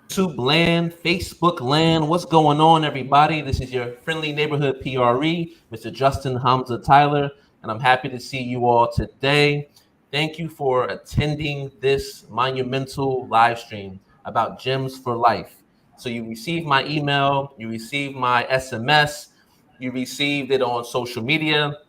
YouTube land, Facebook land. What's going on, everybody? This is your friendly neighborhood PRE, Mr. Justin Hamza Tyler, and I'm happy to see you all today. Thank you for attending this monumental live stream about Gems for Life. So you received my email, you received my SMS, you received it on social media.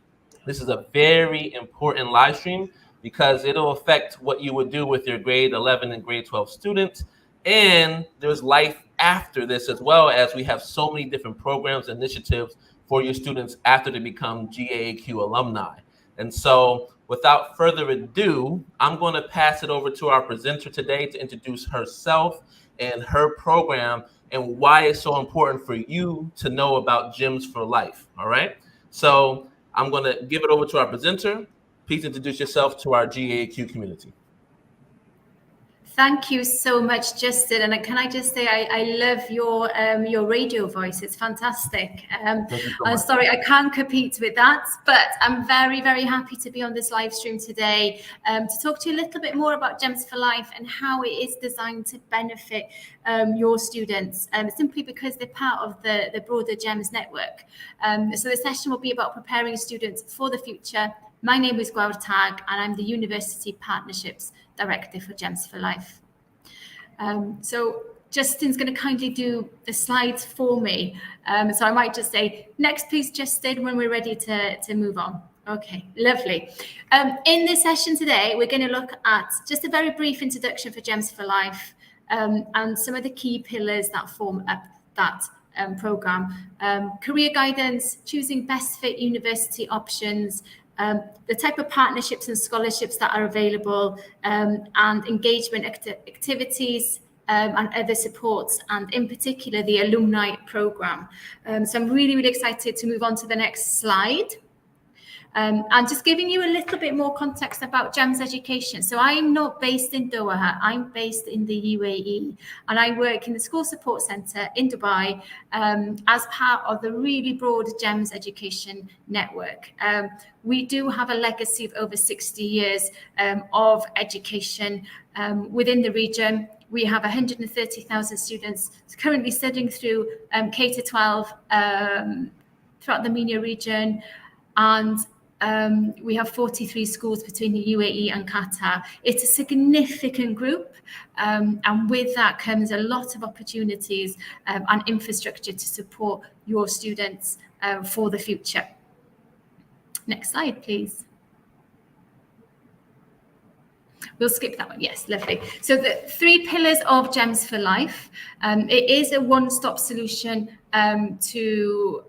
This is a very important live stream because it'll affect what you would do with your grade 11 and grade 12 students. And there's life after this as well, as we have so many different programs, initiatives for your students after they become GAAQ alumni. And so without further ado, I'm going to pass it over to our presenter today to introduce herself and her program and why it's so important for you to know about Gems for Life. All right. So I'm going to give it over to our presenter. Please introduce yourself to our GAAQ community. Thank you so much, Justin. And can I just say, I love your radio voice. It's fantastic. I'm sorry, I can't compete with that, but I'm very, very happy to be on this live stream today to talk to you a little bit more about Gems for Life and how it is designed to benefit your students, simply because they're part of the broader Gems network. So the session will be about preparing students for the future. My name is Gwawr Tagg, and I'm the University Partnerships Director for Gems for Life. So Justin's going to kindly do the slides for me. So I might just say, next please, Justin, when we're ready to move on. Okay, lovely. In this session today, we're going to look at just a very brief introduction for Gems for Life and some of the key pillars that form up that program. Career guidance, choosing best fit university options, the type of partnerships and scholarships that are available, and engagement activities and other supports, and in particular the alumni program. So I'm really, really excited to move on to the next slide. And just giving you a little bit more context about GEMS education. So I'm not based in Doha, I'm based in the UAE, and I work in the School Support Centre in Dubai as part of the really broad GEMS education network. We do have a legacy of over 60 years of education within the region. We have 130,000 students currently studying through K-12 throughout the MENA region, and we have 43 schools between the UAE and Qatar. It's a significant group, and with that comes a lot of opportunities and infrastructure to support your students for the future. Next slide, please. We'll skip that one. Yes, lovely. So the 3 pillars of GEMS for Life. It is a one-stop solution to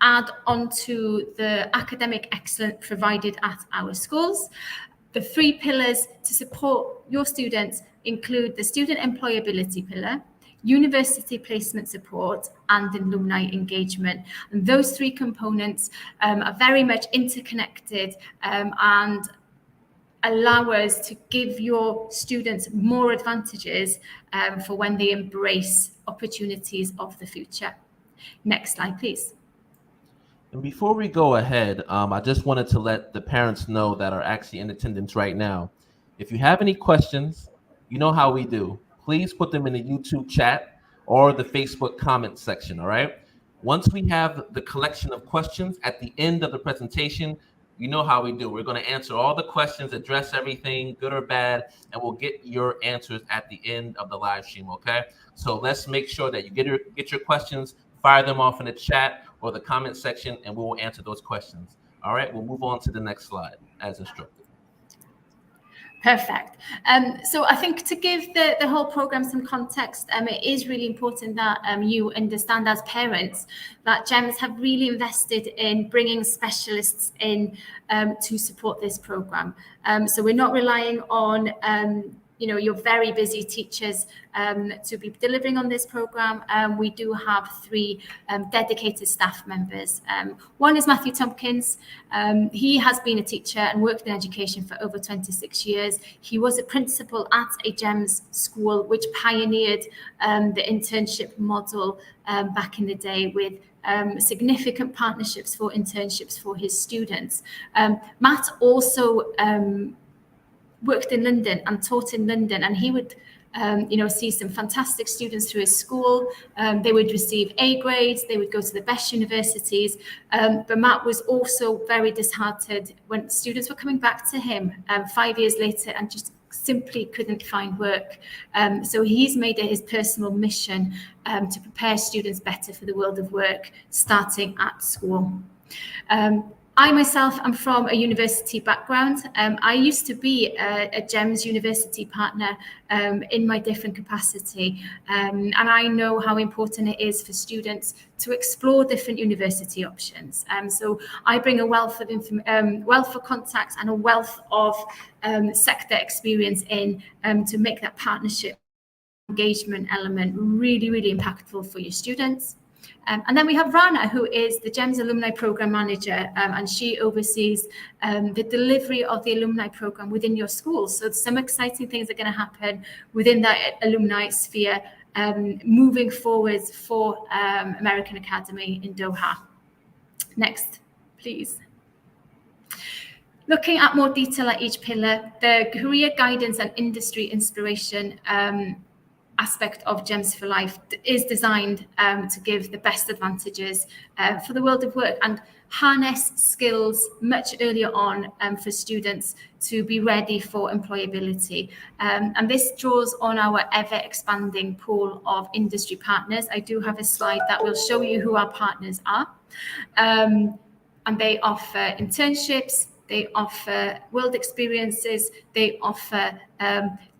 add onto the academic excellence provided at our schools. The 3 pillars to support your students include the student employability pillar, university placement support, and alumni engagement. And those 3 components are very much interconnected and allow us to give your students more advantages for when they embrace opportunities of the future. Next slide, please. And before we go ahead, I just wanted to let the parents know that are actually in attendance right now. If you have any questions, you know how we do. Please put them in the YouTube chat or the Facebook comment section, all right? Once we have the collection of questions at the end of the presentation, you know how we do. We're going to answer all the questions, address everything, good or bad, and we'll get your answers at the end of the live stream, okay? So let's make sure that you get your questions, fire them off in the chat or the comment section, and we will answer those questions. All right, we'll move on to the next slide as instructed. Perfect. So I think to give the whole program some context, it is really important that you understand as parents that GEMS have really invested in bringing specialists in to support this program. So we're not relying on your very busy teachers to be delivering on this program. We do have 3 dedicated staff members. One is Matthew Tompkins. He has been a teacher and worked in education for over 26 years. He was a principal at a GEMS school, which pioneered the internship model back in the day with significant partnerships for internships for his students. Matt also worked in London and taught in London, and he would see some fantastic students through his school. They would receive A grades, they would go to the best universities. But Matt was also very disheartened when students were coming back to him 5 years later and just simply couldn't find work. So he's made it his personal mission to prepare students better for the world of work, starting at school. I myself am from a university background. I used to be a GEMS university partner in my different capacity. And I know how important it is for students to explore different university options. So I bring a wealth of contacts and a wealth of sector experience in to make that partnership engagement element really, really impactful for your students. And then we have Rana, who is the GEMS Alumni Program Manager, and she oversees the delivery of the alumni program within your school. So some exciting things are going to happen within that alumni sphere moving forwards for American Academy in Doha. Next, please. Looking at more detail at each pillar, the career guidance and industry inspiration aspect of GEMS for Life is designed to give the best advantages for the world of work and harness skills much earlier on for students to be ready for employability. And this draws on our ever expanding pool of industry partners. I do have a slide that will show you who our partners are. And they offer internships, they offer world experiences, they offer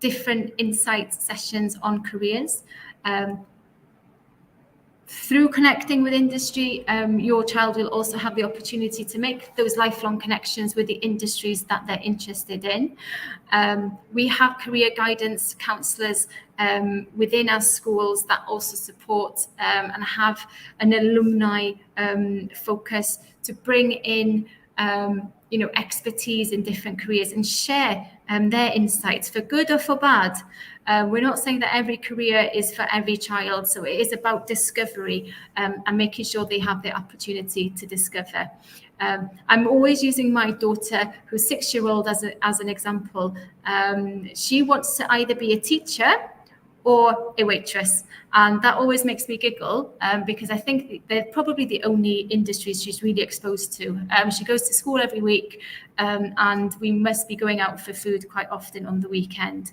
different insight sessions on careers. Through connecting with industry, your child will also have the opportunity to make those lifelong connections with the industries that they're interested in. We have career guidance counsellors within our schools that also support and have an alumni focus to bring in expertise in different careers and share their insights for good or for bad. We're not saying that every career is for every child, so it is about discovery and making sure they have the opportunity to discover. I'm always using my daughter, who's 6-year-old, as an example. She wants to either be a teacher or a waitress. And that always makes me giggle because I think they're probably the only industries she's really exposed to. She goes to school every week and we must be going out for food quite often on the weekend.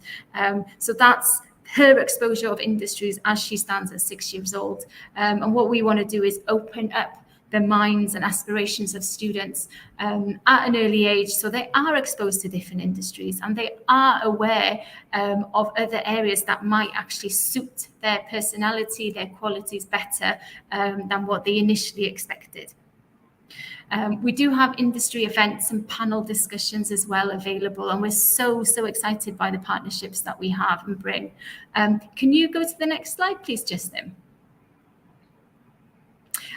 So that's her exposure of industries as she stands at 6 years old. And what we want to do is open up the minds and aspirations of students at an early age, so they are exposed to different industries and they are aware of other areas that might actually suit their personality, their qualities better than what they initially expected. We do have industry events and panel discussions as well available, and we're so excited by the partnerships that we have and bring. Can you go to the next slide, please, Justin?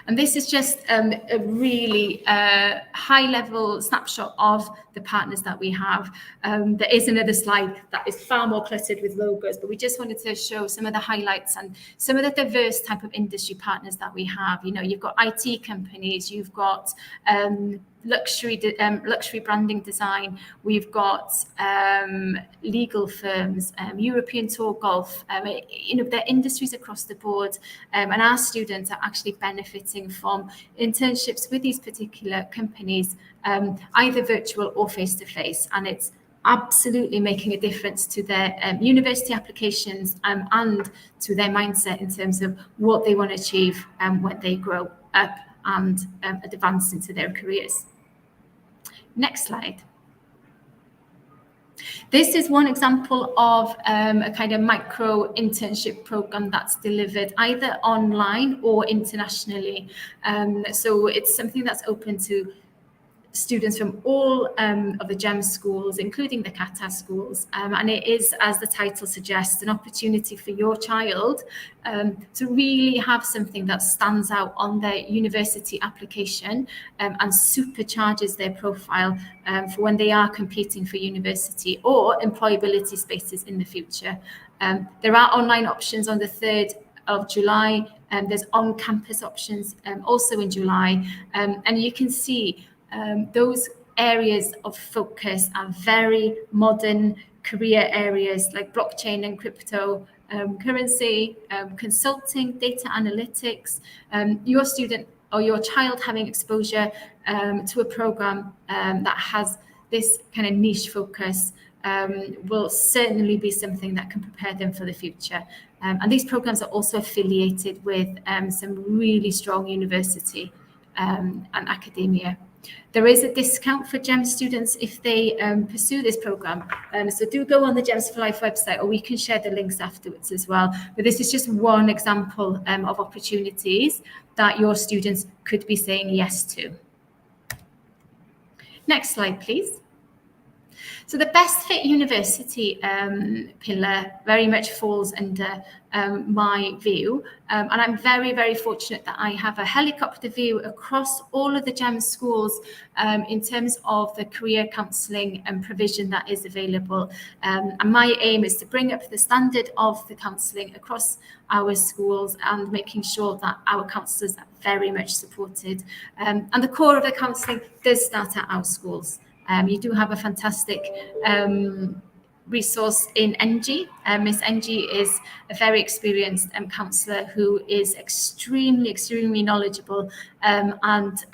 And this is just a really high-level snapshot of the partners that we have. There is another slide that is far more cluttered with logos, but we just wanted to show some of the highlights and some of the diverse type of industry partners that we have. You've got IT companies, you've got luxury branding design, we've got legal firms, European Tour Golf, they're industries across the board, and our students are actually benefiting from internships with these particular companies, either virtual or face-to-face, and it's absolutely making a difference to their university applications and to their mindset in terms of what they want to achieve when they grow up and advance into their careers. Next slide. This is one example of a kind of micro internship program that's delivered either online or internationally. So it's something that's open to students from all of the GEMS schools, including the Qatar schools. And it is, as the title suggests, an opportunity for your child to really have something that stands out on their university application and supercharges their profile for when they are competing for university or employability spaces in the future. There are online options on the 3rd of July, and there's on-campus options also in July. And you can see those areas of focus are very modern, career areas like blockchain and crypto currency, consulting, data analytics. Your student or your child having exposure to a program that has this kind of niche focus will certainly be something that can prepare them for the future. And these programs are also affiliated with some really strong university and academia. There is a discount for GEMS students if they pursue this program. So do go on the Gems for Life website, or we can share the links afterwards as well. But this is just one example of opportunities that your students could be saying yes to. Next slide, please. So the best fit university pillar very much falls under my view, and I'm very, very fortunate that I have a helicopter view across all of the GEMS schools in terms of the career counselling and provision that is available. And my aim is to bring up the standard of the counselling across our schools and making sure that our counsellors are very much supported. And the core of the counselling does start at our schools. You do have a fantastic resource in NG. Miss NG is a very experienced counsellor who is extremely knowledgeable and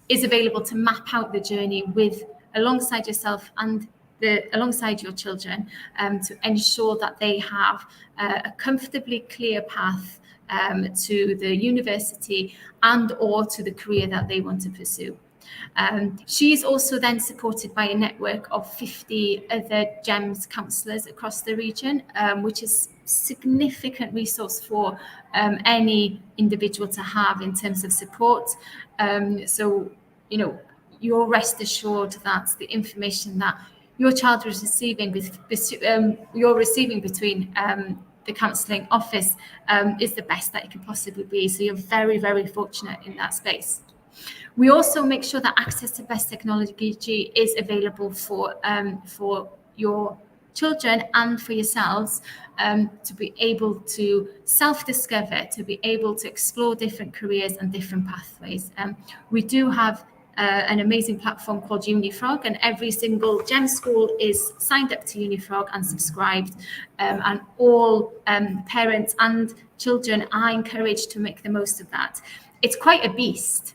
is available to map out the journey alongside yourself and alongside your children to ensure that they have a comfortably clear path to the university and or to the career that they want to pursue. She's also then supported by a network of 50 other GEMS counsellors across the region, which is a significant resource for any individual to have in terms of support. So, you know, you're rest assured that the information that your child is receiving, you're receiving between the counselling office is the best that it can possibly be. So you're very, very fortunate in that space. We also make sure that access to best technology is available for your children and for yourselves to be able to self-discover, to be able to explore different careers and different pathways. We do have an amazing platform called Unifrog, and every single GEMS school is signed up to Unifrog and subscribed, and all parents and children are encouraged to make the most of that. It's quite a beast.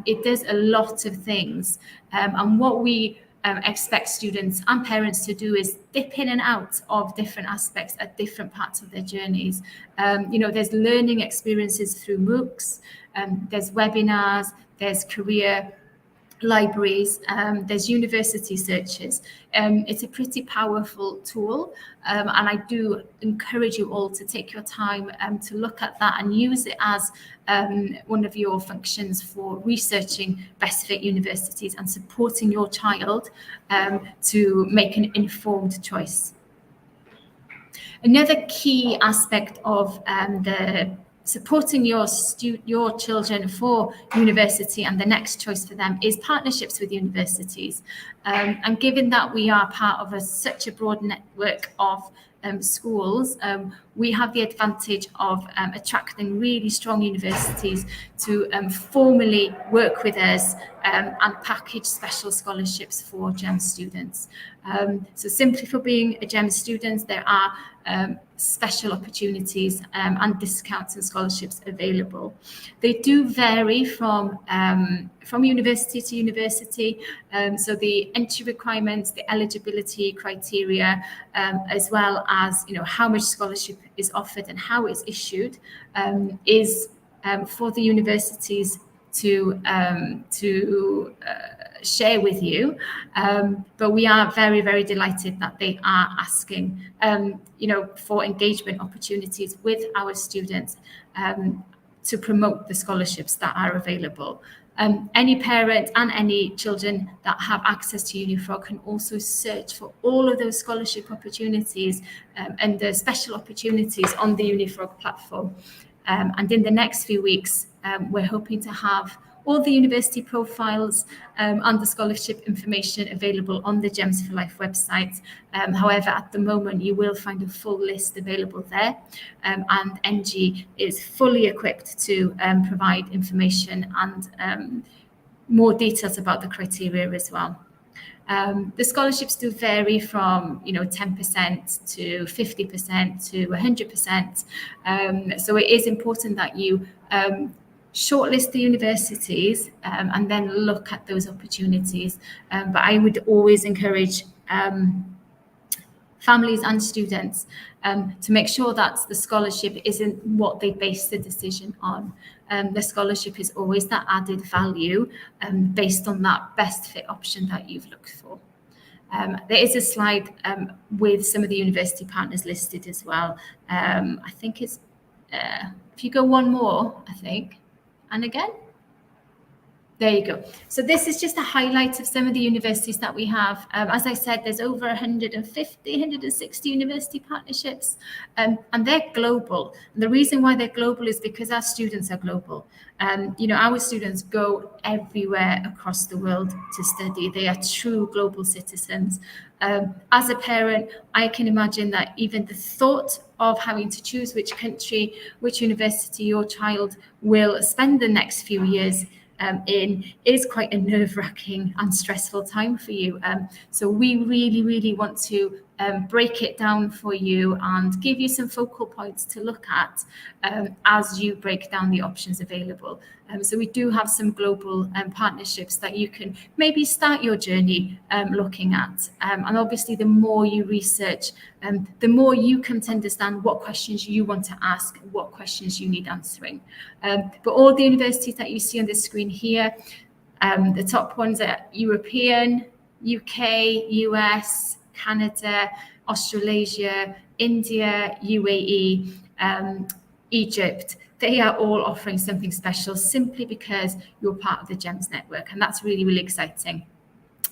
It does a lot of things, and what we expect students and parents to do is dip in and out of different aspects at different parts of their journeys. You know, there's learning experiences through MOOCs, there's webinars, there's career libraries, there's university searches. It's a pretty powerful tool, and I do encourage you all to take your time to look at that and use it as one of your functions for researching best fit universities and supporting your child to make an informed choice. Another key aspect of the supporting your children for university and the next choice for them is partnerships with universities. And given that we are part of such a broad network of schools, we have the advantage of attracting really strong universities to formally work with us and package special scholarships for GEMS students. So simply for being a GEMS student, there are special opportunities and discounts and scholarships available. They do vary from university to university. So the entry requirements, the eligibility criteria, as well as how much scholarship is offered and how it's issued, is for the universities to share with you, but we are very, very delighted that they are asking, for engagement opportunities with our students to promote the scholarships that are available. Any parent and any children that have access to Unifrog can also search for all of those scholarship opportunities and the special opportunities on the Unifrog platform. And in the next few weeks, we're hoping to have all the university profiles and the scholarship information available on the Gems for Life website. However, at the moment, you will find a full list available there. And NG is fully equipped to provide information and more details about the criteria as well. The scholarships do vary from 10% to 50% to 100%. So it is important that you shortlist the universities and then look at those opportunities. But I would always encourage families and students to make sure that the scholarship isn't what they base the decision on. The scholarship is always that added value based on that best fit option that you've looked for. There is a slide with some of the university partners listed as well. I think it's, if you go one more, I think, and again, there you go. So this is just a highlight of some of the universities that we have. As I said, there's over 150, 160 university partnerships, and they're global. And the reason why they're global is because our students are global. Our students go everywhere across the world to study. They are true global citizens. As a parent, I can imagine that even the thought of having to choose which country, which university your child will spend the next few years in is quite a nerve-wracking and stressful time for you. So we really, really want to break it down for you and give you some focal points to look at as you break down the options available. So we do have some global partnerships that you can maybe start your journey looking at. And obviously, the more you research, the more you come to understand what questions you want to ask, what questions you need answering. But all the universities that you see on the screen here, the top ones are European, UK, US, Canada, Australasia, India, UAE, Egypt. They are all offering something special simply because you're part of the GEMS network, and that's really, really exciting.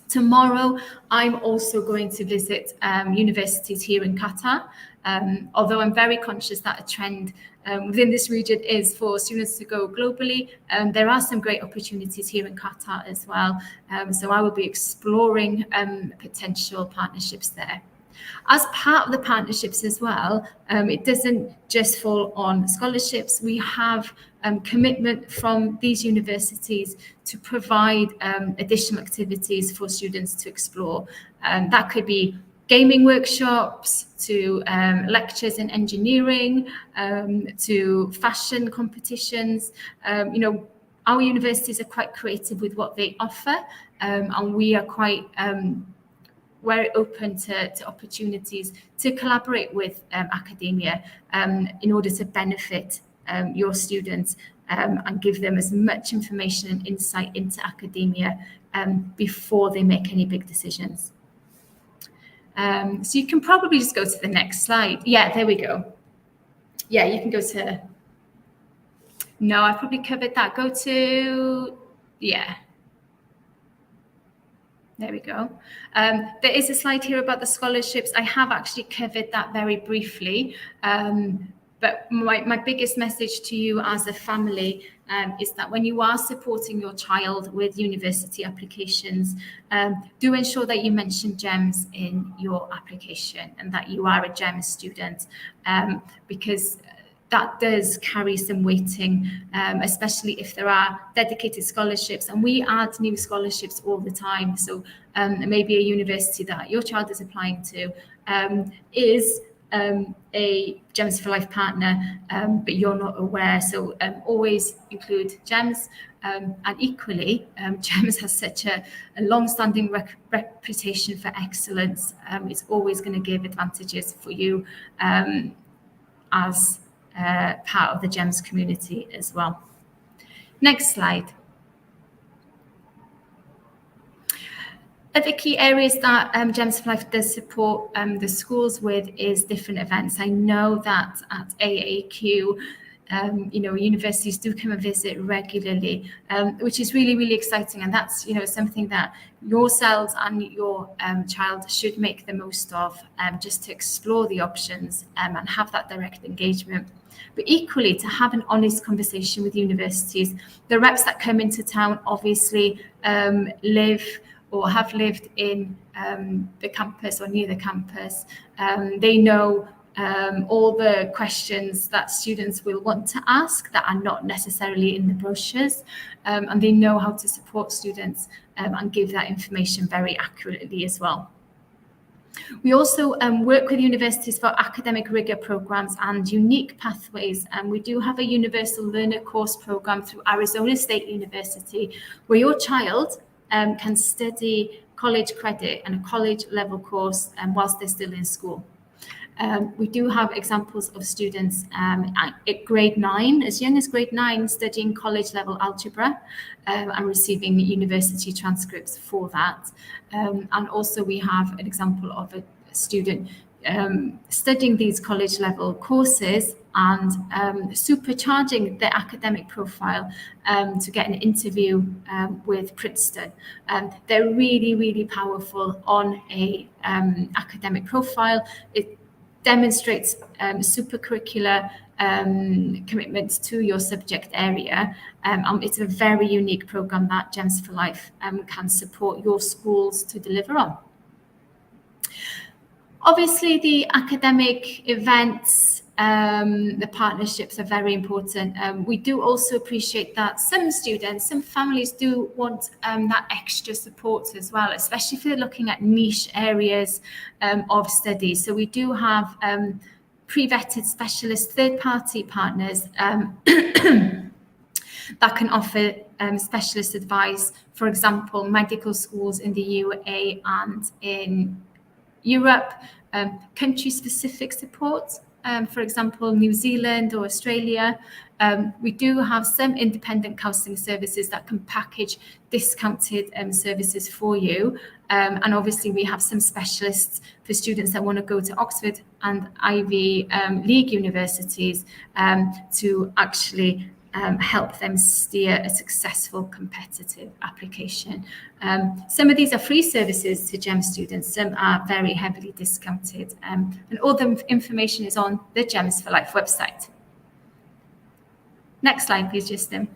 Tomorrow, I'm also going to visit universities here in Qatar, although I'm very conscious that a trend within this region is for students to go globally. There are some great opportunities here in Qatar as well. So I will be exploring potential partnerships there. As part of the partnerships as well, it doesn't just fall on scholarships. We have commitment from these universities to provide additional activities for students to explore. That could be gaming workshops, to lectures in engineering, to fashion competitions. Our universities are quite creative with what they offer, and we are quite very open to opportunities to collaborate with academia in order to benefit your students and give them as much information and insight into academia before they make any big decisions. So you can probably just go to the next slide. Yeah, there we go. Yeah, you can go to, no, I've probably covered that. Go to, yeah. There we go. There is a slide here about the scholarships. I have actually covered that very briefly. But my biggest message to you as a family is that when you are supporting your child with university applications, do ensure that you mention GEMS in your application and that you are a GEMS student, because that does carry some weighting, especially if there are dedicated scholarships, and we add new scholarships all the time. So maybe a university that your child is applying to is a GEMS for Life partner, but you're not aware. So always include GEMS. And equally, GEMS has such a long-standing reputation for excellence. It's always going to give advantages for you as part of the GEMS community as well. Next slide. Other key areas that GEMS for Life does support the schools with is different events. I know that at GAAQ, universities do come and visit regularly, which is really, really exciting. And that's, something that yourselves and your child should make the most of, just to explore the options and have that direct engagement. But equally, to have an honest conversation with universities. The reps that come into town obviously live or have lived in the campus or near the campus. They know all the questions that students will want to ask that are not necessarily in the brochures, and they know how to support students and give that information very accurately as well. We also work with universities for academic rigor programs and unique pathways, and we do have a Universal Learner Course program through Arizona State University, where your child can study college credit and a college level course whilst they're still in school. We do have examples of students at grade 9, as young as grade 9, studying college level algebra and receiving university transcripts for that. And also we have an example of a student studying these college level courses and supercharging their academic profile to get an interview with Princeton. They're really, really powerful on a academic profile. It demonstrates supercurricular commitment to your subject area. It's a very unique program that Gems for Life can support your schools to deliver on. Obviously, the academic events, the partnerships are very important. We do also appreciate that some students, some families do want that extra support as well, especially if they're looking at niche areas of study. So we do have pre-vetted specialist third-party partners that can offer specialist advice. For example, medical schools in the UAE and in Europe, country-specific support, for example, New Zealand or Australia. We do have some independent counselling services that can package discounted services for you. And obviously, we have some specialists for students that want to go to Oxford and Ivy League universities to actually help them steer a successful competitive application. Some of these are free services to GEM students, some are very heavily discounted, and all the information is on the Gems for Life website. Next slide, please, Justin.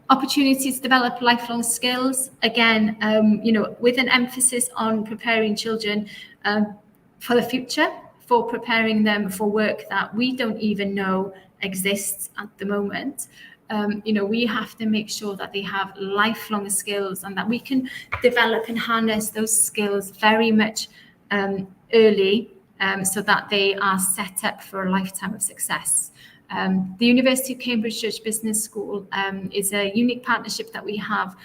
Opportunities to develop lifelong skills. Again, with an emphasis on preparing children for the future, for preparing them for work that we don't even know exists at the moment. We have to make sure that they have lifelong skills and that we can develop and harness those skills very much early so that they are set up for a lifetime of success. The University of Cambridge Church Business School is a unique partnership that we have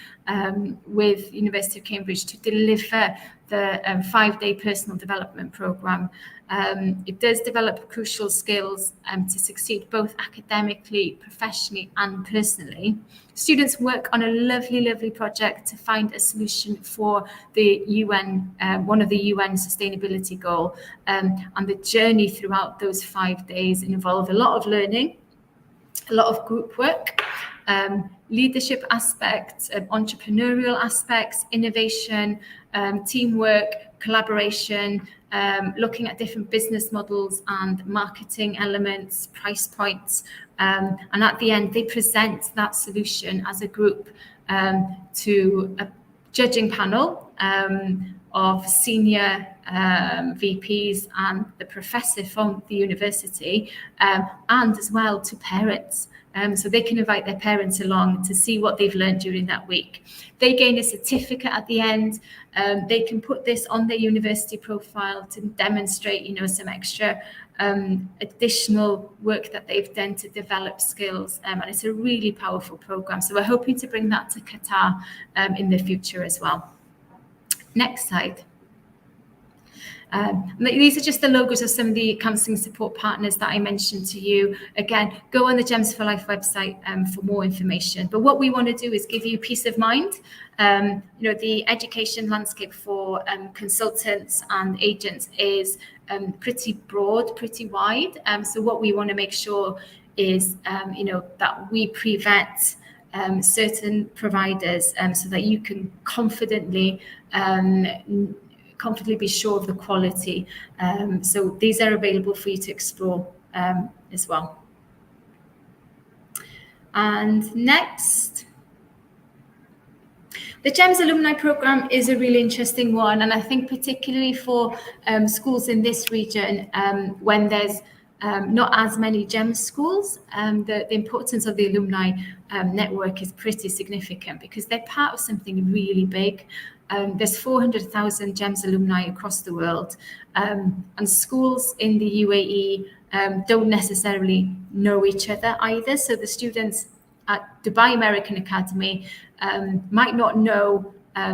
with University of Cambridge to deliver the 5-day personal development programme. It does develop crucial skills to succeed both academically, professionally and personally. Students work on a lovely, lovely project to find a solution for the UN, one of the UN sustainability goal. And the journey throughout those 5 days involve a lot of learning, a lot of group work, leadership aspects, entrepreneurial aspects, innovation, teamwork, collaboration, looking at different business models and marketing elements, price points. And at the end, they present that solution as a group to a judging panel of senior VPs and the professor from the university, and as well to parents. So they can invite their parents along to see what they've learned during that week. They gain a certificate at the end. They can put this on their university profile to demonstrate, some extra additional work that they've done to develop skills. And it's a really powerful program. So we're hoping to bring that to Qatar in the future as well. Next slide. These are just the logos of some of the counselling support partners that I mentioned to you. Again, go on the Gems for Life website for more information. But what we want to do is give you peace of mind. The education landscape for consultants and agents is pretty broad, pretty wide. So what we want to make sure is, that we pre-vet certain providers so that you can confidently be sure of the quality. So these are available for you to explore as well. And next, The GEMS alumni program is a really interesting one, and I think particularly for schools in this region, when there's not as many GEMS schools, the importance of the alumni network is pretty significant because they're part of something really big. There's 400,000 GEMS alumni across the world, and schools in the UAE don't necessarily know each other either. So the students at Dubai American Academy might not know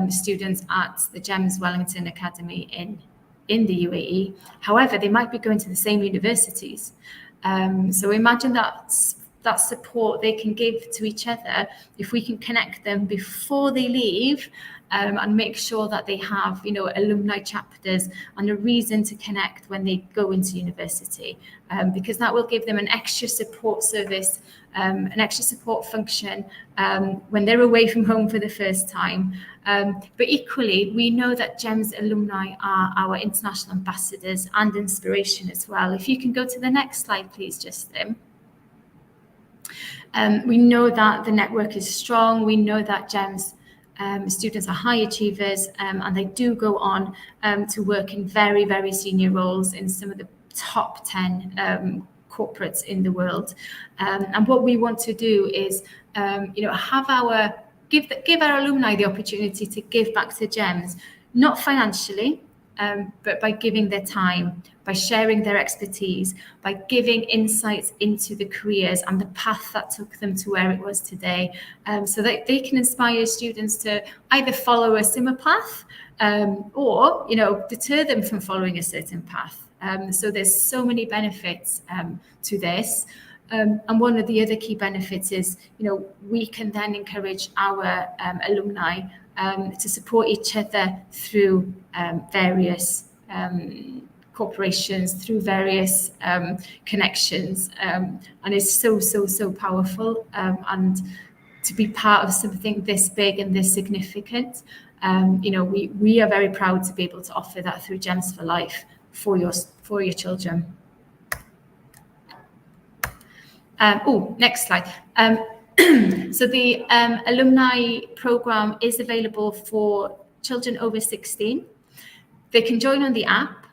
students at the GEMS Wellington Academy in the UAE. However, they might be going to the same universities. So imagine that support they can give to each other if we can connect them before they leave, and make sure that they have, alumni chapters and a reason to connect when they go into university, because that will give them an extra support service, an extra support function when they're away from home for the first time. But equally, we know that GEMS alumni are our international ambassadors and inspiration as well. If you can go to the next slide, please, Justin. We know that the network is strong. We know that GEMS students are high achievers, and they do go on to work in very, very senior roles in some of the top 10 corporates in the world. And what we want to do is, give our alumni the opportunity to give back to GEMS, not financially, but by giving their time, by sharing their expertise, by giving insights into the careers and the path that took them to where it was today, so that they can inspire students to either follow a similar path or, deter them from following a certain path. So there's so many benefits to this. And one of the other key benefits is, we can then encourage our alumni to support each other through various corporations, through various connections, and it's so powerful. And to be part of something this big and this significant, we are very proud to be able to offer that through GEMS for Life for your children. Next slide. So the alumni program is available for children over 16. They can join on the app.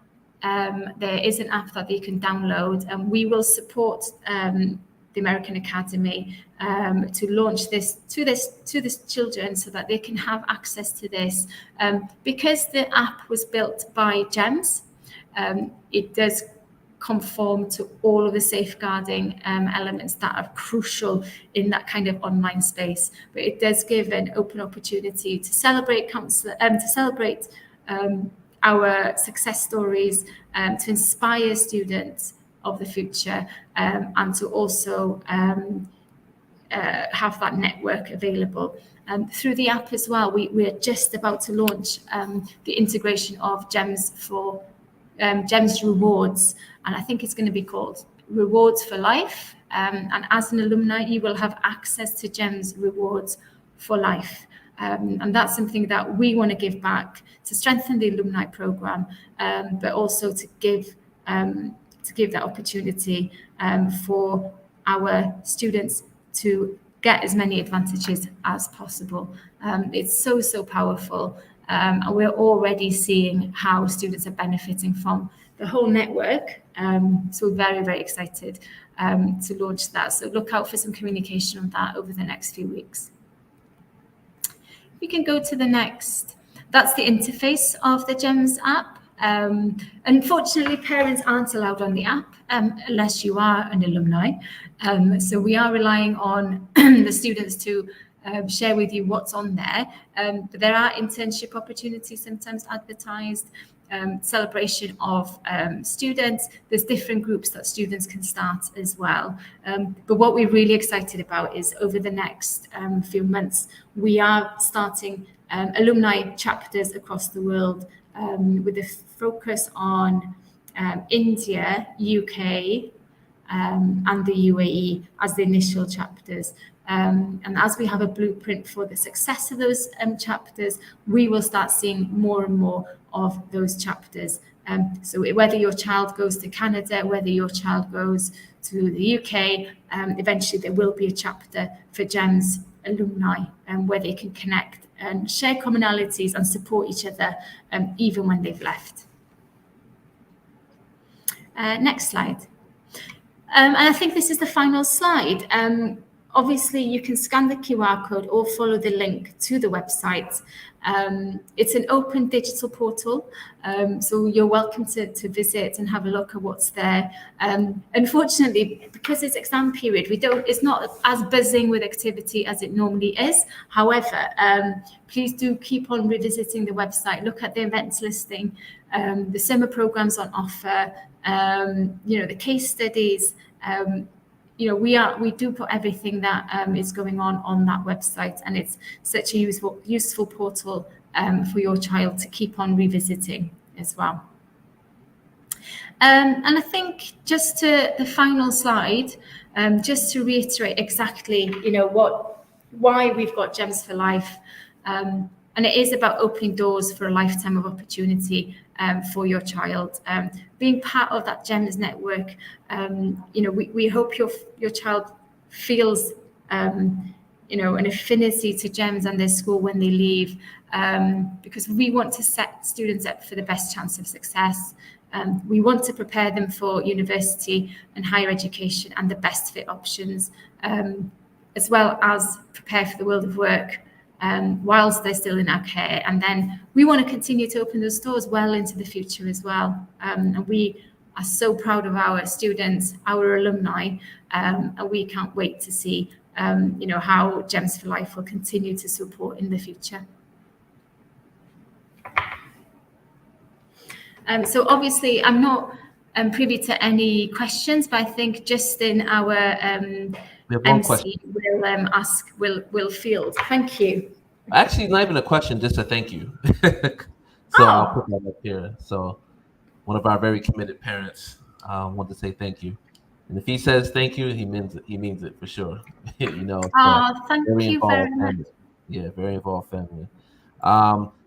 There is an app that they can download, and we will support the American Academy to launch this to this children so that they can have access to this. Because the app was built by GEMS, it does conform to all of the safeguarding elements that are crucial in that kind of online space. But it does give an open opportunity to celebrate our success stories, to inspire students of the future, and to also have that network available. Through the app as well, we're just about to launch the integration of GEMS for GEMS Rewards, and I think it's going to be called Rewards for Life. And as an alumni, you will have access to GEMS Rewards for Life. And that's something that we want to give back to strengthen the alumni program, but also to give that opportunity for our students to get as many advantages as possible. It's so powerful. And we're already seeing how students are benefiting from the whole network. So we're very, very excited to launch that. So look out for some communication on that over the next few weeks. We can go to the next. That's the interface of the GEMS app. Unfortunately, parents aren't allowed on the app unless you are an alumni. So we are relying on the students to share with you what's on there. But there are internship opportunities sometimes advertised, celebration of students. There's different groups that students can start as well. But what we're really excited about is over the next few months, we are starting alumni chapters across the world with a focus on India, UK, and the UAE as the initial chapters. And as we have a blueprint for the success of those chapters, we will start seeing more and more of those chapters. So whether your child goes to Canada, whether your child goes to the UK, eventually there will be a chapter for GEMS alumni where they can connect and share commonalities and support each other even when they've left. Next slide. And I think this is the final slide. Obviously, you can scan the QR code or follow the link to the website. It's an open digital portal, so you're welcome to visit and have a look at what's there. Unfortunately, because it's exam period, it's not as buzzing with activity as it normally is. However, please do keep on revisiting the website, look at the events listing, the summer programs on offer, the case studies. We do put everything that is going on that website, and it's such a useful portal for your child to keep on revisiting as well. And I think just to the final slide, just to reiterate exactly, why we've got Gems for Life. And it is about opening doors for a lifetime of opportunity for your child. Being part of that GEMS network, we hope your child feels, an affinity to GEMS and their school when they leave, because we want to set students up for the best chance of success. We want to prepare them for university and higher education and the best fit options, as well as prepare for the world of work whilst they're still in our care. And then we want to continue to open those doors well into the future as well. And we are so proud of our students, our alumni, and we can't wait to see how Gems for Life will continue to support in the future. So obviously I'm not privy to any questions, but I think Justin, our MC, will field. Thank you. Actually, not even a question, just a thank you. So I'll put that up here. So one of our very committed parents wanted to say thank you. And if he says thank you, he means it for sure. Thank you very much. Yeah, very involved family.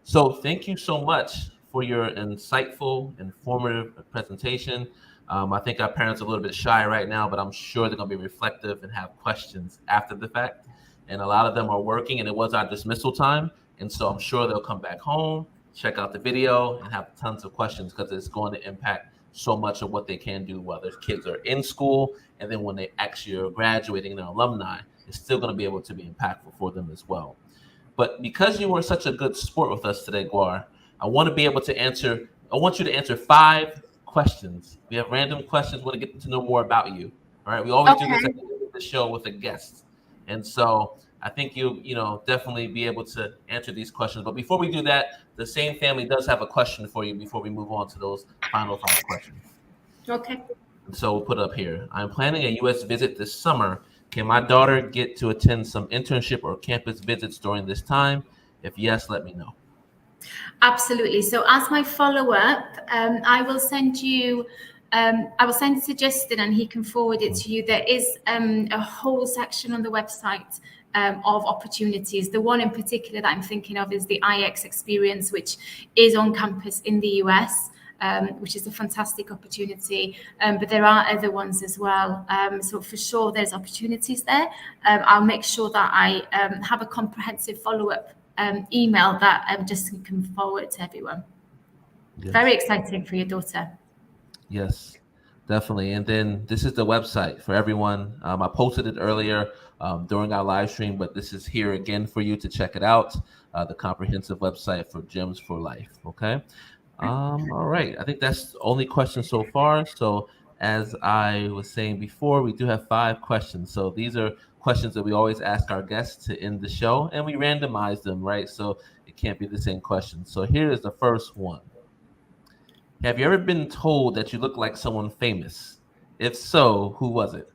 So thank you so much for your insightful, informative presentation. I think our parents are a little bit shy right now, but I'm sure they're going to be reflective and have questions after the fact. And a lot of them are working, and it was our dismissal time. And so I'm sure they'll come back home, check out the video, and have tons of questions, because it's going to impact so much of what they can do while their kids are in school. And then when they actually are graduating, their alumni, it's still going to be able to be impactful for them as well. But because you were such a good sport with us today, Gwawr, I want you to answer 5 questions. We have random questions. We want to get to know more about you. All right. We always do this at the end of the show with a guest. And so I think you'll definitely be able to answer these questions. But before we do that, the same family does have a question for you before we move on to those final 5 questions. Okay. So we'll put it up here. I'm planning a U.S. visit this summer. Can my daughter get to attend some internship or campus visits during this time? If yes, let me know. Absolutely. So as my follow-up, I will send it to Justin, and he can forward it to you. There is a whole section on the website of opportunities. The one in particular that I'm thinking of is the IX experience, which is on campus in the US, which is a fantastic opportunity. But there are other ones as well. So for sure, there's opportunities there. I'll make sure that I have a comprehensive follow-up email that Justin can forward to everyone. Yes. Very exciting for your daughter. Yes, definitely. And then this is the website for everyone. I posted it earlier during our live stream, but this is here again for you to check it out. The comprehensive website for Gems for Life. Okay. All right. I think that's the only question so far. So as I was saying before, we do have 5 questions. So these are questions that we always ask our guests to end the show, and we randomize them, right? So it can't be the same question. So here is the first one. Have you ever been told that you look like someone famous? If so, who was it?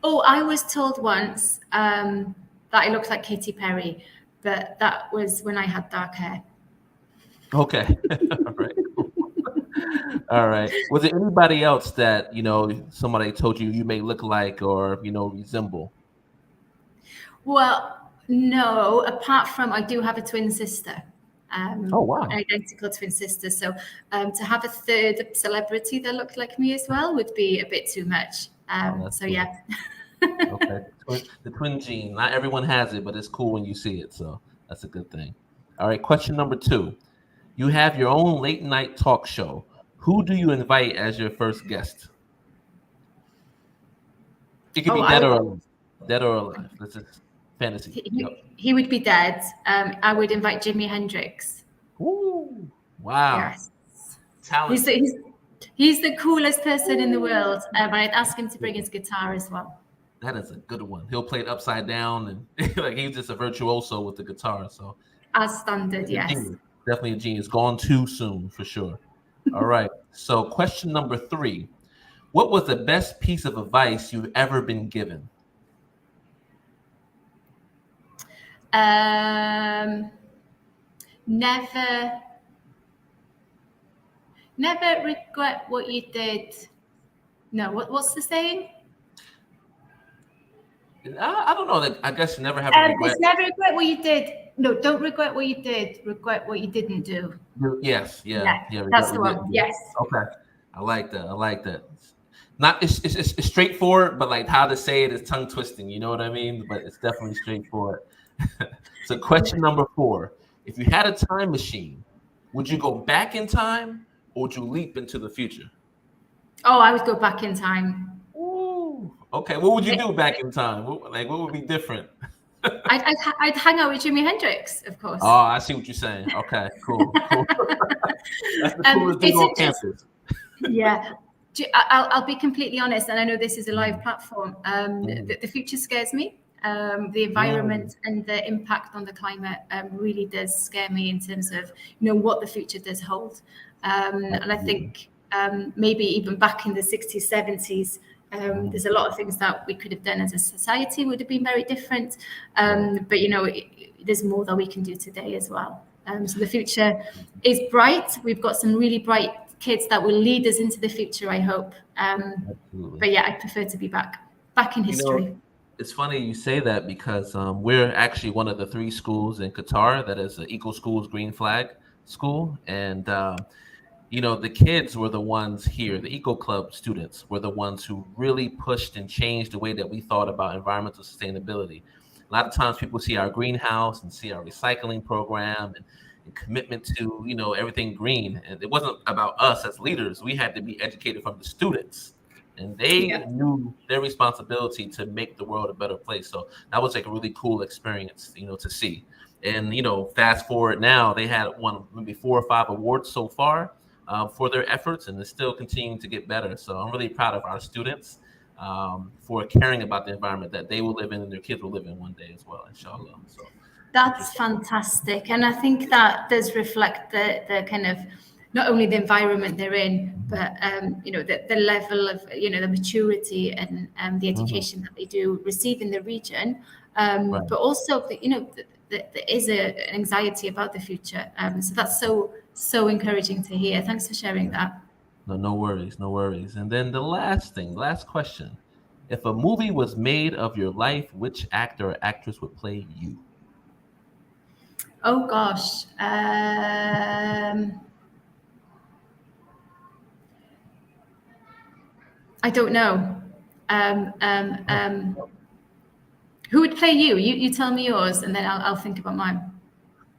Oh, I was told once that I looked like Katy Perry, but that was when I had dark hair. Okay. All right. All right. Was there anybody else that, somebody told you may look like or, resemble? Well, no, apart from I do have a twin sister. Oh, wow. An identical twin sister. So to have a third celebrity that looked like me as well would be a bit too much. So, yeah. Okay, the twin gene. Not everyone has it, but it's cool when you see it. So that's a good thing. All right, question number 2. You have your own late night talk show. Who do you invite as your first guest? It could Oh, be I dead or would. alive. Dead or alive. This is fantasy. Yep. He would be dead. I would invite Jimi Hendrix. Ooh, wow. Yes. He's Talented. the, he's the coolest person in the world. I'd ask him to bring his guitar as well. That is a good one. He'll play it upside down and like he's just a virtuoso with the guitar. So As standard, a yes. genius. Definitely a genius. Gone too soon for sure. All right. So question number 3. What was the best piece of advice you've ever been given? Never regret what you did. No, what's the saying? I don't know. I guess you never have a regret. It's never regret what you did. No, don't regret what you did. Regret what you didn't do. Yes, yeah. That's the one. Yes. Okay, I like that. Not it's straightforward, but like how to say it is tongue twisting. You know what I mean? But it's definitely straightforward. So, question number 4: if you had a time machine, would you go back in time or would you leap into the future? Oh, I would go back in time. Ooh, okay. What would you do back in time? What would be different? I'd hang out with Jimi Hendrix, of course. Oh, I see what you're saying. Okay, cool. That's the coolest thing on campus. Yeah. I'll be completely honest, and I know this is a live platform. The future scares me. The environment and the impact on the climate really does scare me in terms of what the future does hold. And I think maybe even back in the 60s, 70s, there's a lot of things that we could have done as a society would have been very different. But there's more that we can do today as well. So the future is bright. We've got some really bright kids that will lead us into the future, I hope. But yeah, I prefer to be back in history. It's funny you say that because we're actually one of the 3 schools in Qatar that is an Eco Schools Green Flag school. And, the kids were the ones here, the Eco Club students were the ones who really pushed and changed the way that we thought about environmental sustainability. A lot of times people see our greenhouse and see our recycling program and commitment to, everything green. And it wasn't about us as leaders. We had to be educated from the students. And they knew their responsibility to make the world a better place. So that was like a really cool experience, to see. And, fast forward now, they had won maybe 4 or 5 awards so far for their efforts, and it's still continuing to get better. So I'm really proud of our students for caring about the environment that they will live in and their kids will live in one day as well, inshallah. So that's fantastic. And I think that does reflect the kind of not only the environment they're in, but the level of the maturity and the education that they do receive in the region, but also there is an anxiety about the future. So that's so encouraging to hear. Thanks for sharing that. No worries. And then the last question: if a movie was made of your life, which actor or actress would play you? Oh gosh. I don't know. Who would play you? You tell me yours, and then I'll think about mine.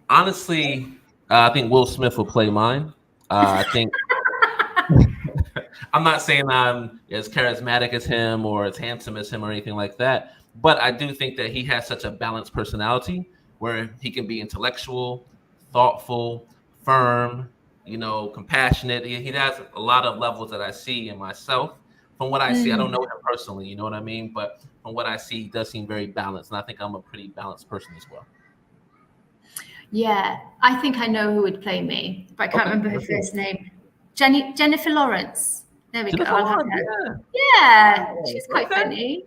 Honestly, I think Will Smith will play mine. I think I'm not saying I'm as charismatic as him or as handsome as him or anything like that, but I do think that he has such a balanced personality where he can be intellectual, thoughtful, firm, compassionate. He has a lot of levels that I see in myself. From what I see, I don't know him personally, you know what I mean? But from what I see, he does seem very balanced. And I think I'm a pretty balanced person as well. Yeah, I think I know who would play me, but I can't remember her first name. Jennifer Lawrence. There we go. Yeah, she's quite funny.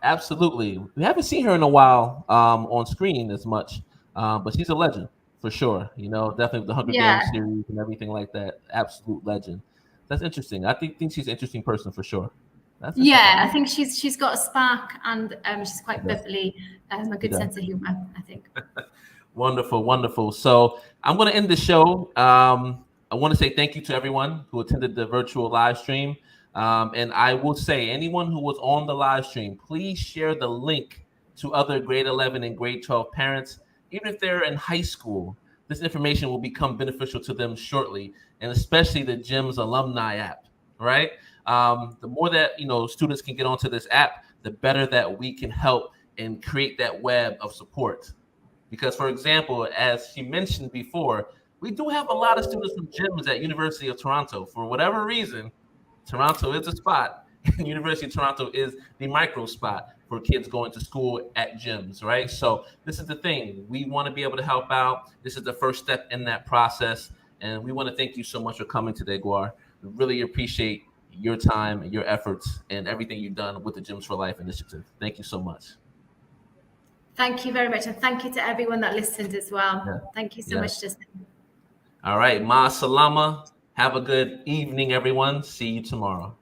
Absolutely. We haven't seen her in a while on screen as much, but she's a legend for sure. Definitely with the Hunger Games series and everything like that. Absolute legend. That's interesting. I think she's an interesting person for sure. I think she's got a spark and she's quite bubbly, a good sense of humor, I think. Wonderful. So I'm going to end the show. I want to say thank you to everyone who attended the virtual live stream. And I will say, anyone who was on the live stream, please share the link to other grade 11 and grade 12 parents. Even if they're in high school, this information will become beneficial to them shortly, and especially the GEMS alumni app, right? The more that students can get onto this app, the better that we can help and create that web of support. Because, for example, as she mentioned before, we do have a lot of students from GEMS at University of Toronto. For whatever reason, Toronto is a spot, and University of Toronto is the micro spot for kids going to school at GEMS, right? So this is the thing. We want to be able to help out. This is the first step in that process. And we want to thank you so much for coming today, Gwawr. We really appreciate your time, your efforts, and everything you've done with the GEMS for Life initiative. Thank you so much. Thank you very much. And thank you to everyone that listened as well. Yeah. Thank you so much, Justin. All right. Ma salama. Have a good evening, everyone. See you tomorrow.